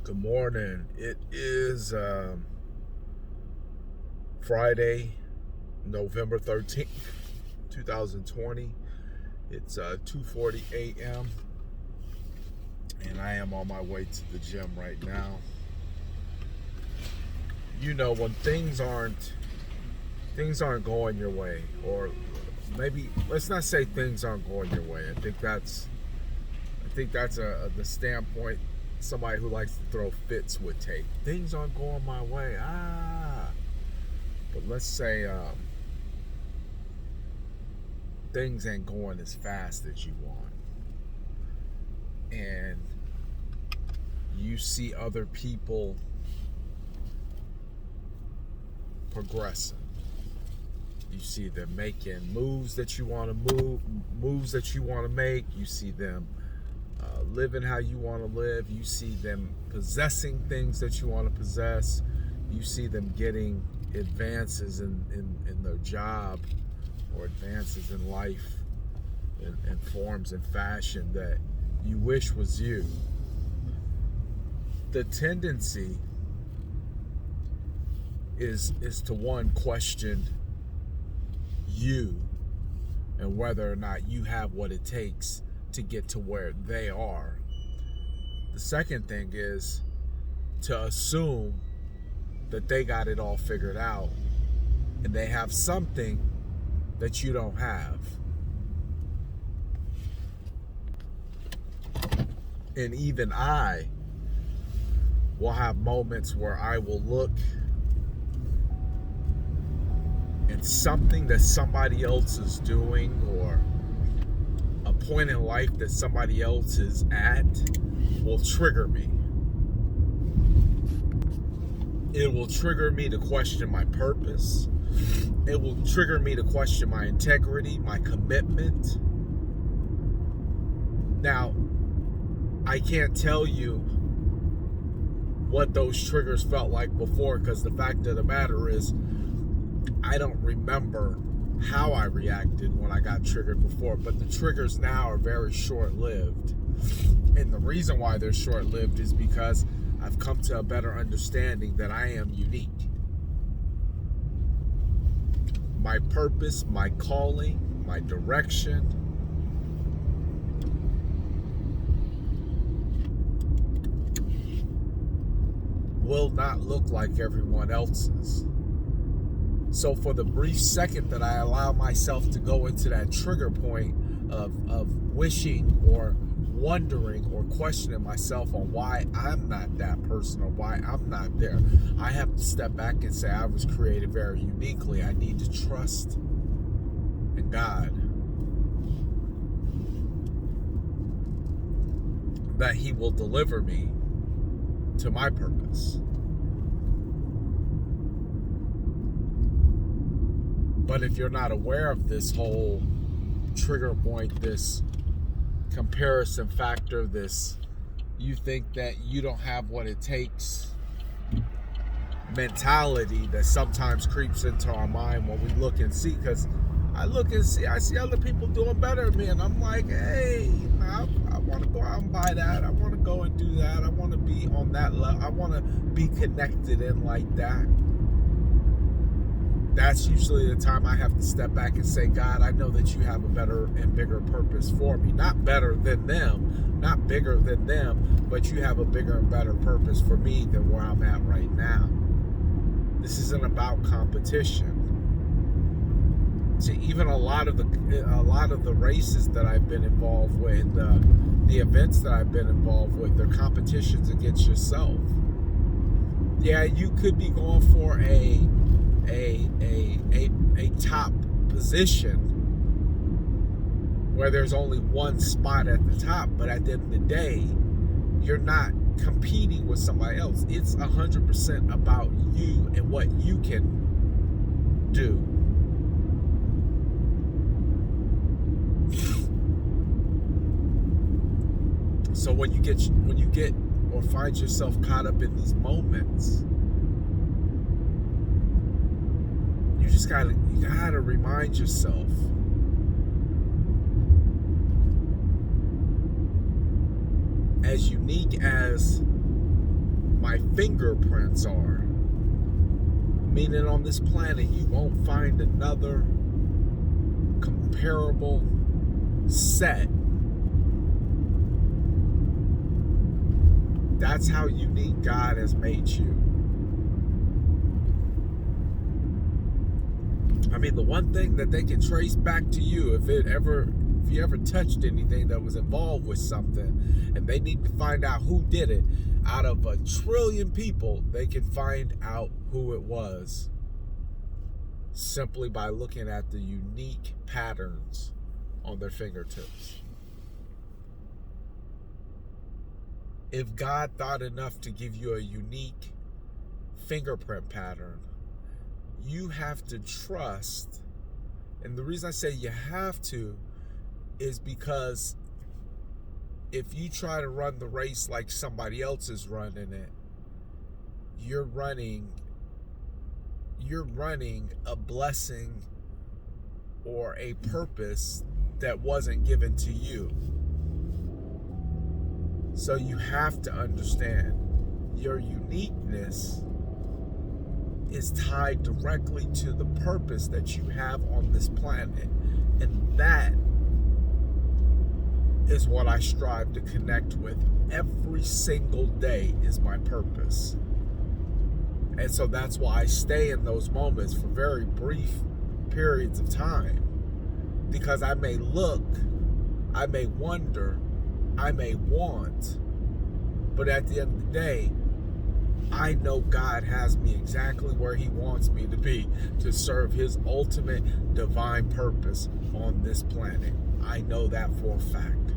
Good morning. It is Friday, November 13th, 2020. It's 2:40 a.m. and I am on my way to the gym right now. You know, when things aren't going your way, or maybe let's not say things aren't going your way. I think that's the standpoint somebody who likes to throw fits would take. Things aren't going my way. But let's say things ain't going as fast as you want, and you see other people progressing. You see them making moves that you want to moves that you want to make. You see them living how you want to live. You see them possessing things that you want to possess. You see them getting advances in their job, or advances in life in forms and fashion that you wish was you. The tendency is to one, question you and whether or not you have what it takes to get to where they are. The second thing is to assume that they got it all figured out and they have something that you don't have. And even I will have moments where I will look at something that somebody else is doing, or a point in life that somebody else is at, will trigger me. It will trigger me to question my purpose. It will trigger me to question my integrity, my commitment. Now, I can't tell you what those triggers felt like before, because the fact of the matter is, I don't remember how I reacted when I got triggered before, but the triggers now are very short-lived. And the reason why they're short-lived is because I've come to a better understanding that I am unique. My purpose, my calling, my direction will not look like everyone else's. So for the brief second that I allow myself to go into that trigger point of wishing or wondering or questioning myself on why I'm not that person or why I'm not there, I have to step back and say I was created very uniquely. I need to trust in God that He will deliver me to my purpose. But if you're not aware of this whole trigger point, this comparison factor, this you think that you don't have what it takes mentality that sometimes creeps into our mind when we look and see, because I see other people doing better than me, and I'm like, hey, I want to go out and buy that. I want to go and do that. I want to be on that level. I want to be connected in like that. That's usually the time I have to step back and say, God, I know that you have a better and bigger purpose for me. Not better than them, not bigger than them, but you have a bigger and better purpose for me than where I'm at right now. This isn't about competition. See, even a lot of the races that I've been involved with, the events that I've been involved with, they're competitions against yourself. Yeah, you could be going for a top position where there's only one spot at the top, but at the end of the day, you're not competing with somebody else. It's 100% about you and what you can do. So when you get or find yourself caught up in these moments, you gotta remind yourself as unique as my fingerprints are. Meaning on this planet, you won't find another comparable set. That's how unique God has made you. I mean, the one thing that they can trace back to you, if you ever touched anything that was involved with something, and they need to find out who did it, out of 1 trillion people, they can find out who it was simply by looking at the unique patterns on their fingertips. If God thought enough to give you a unique fingerprint pattern, you have to trust. And the reason I say you have to is because if you try to run the race like somebody else is running it, you're running a blessing or a purpose that wasn't given to you. So you have to understand your uniqueness is tied directly to the purpose that you have on this planet. And that is what I strive to connect with every single day, is my purpose. And so that's why I stay in those moments for very brief periods of time. Because I may look, I may wonder, I may want, but at the end of the day, I know God has me exactly where He wants me to be to serve His ultimate divine purpose on this planet. I know that for a fact.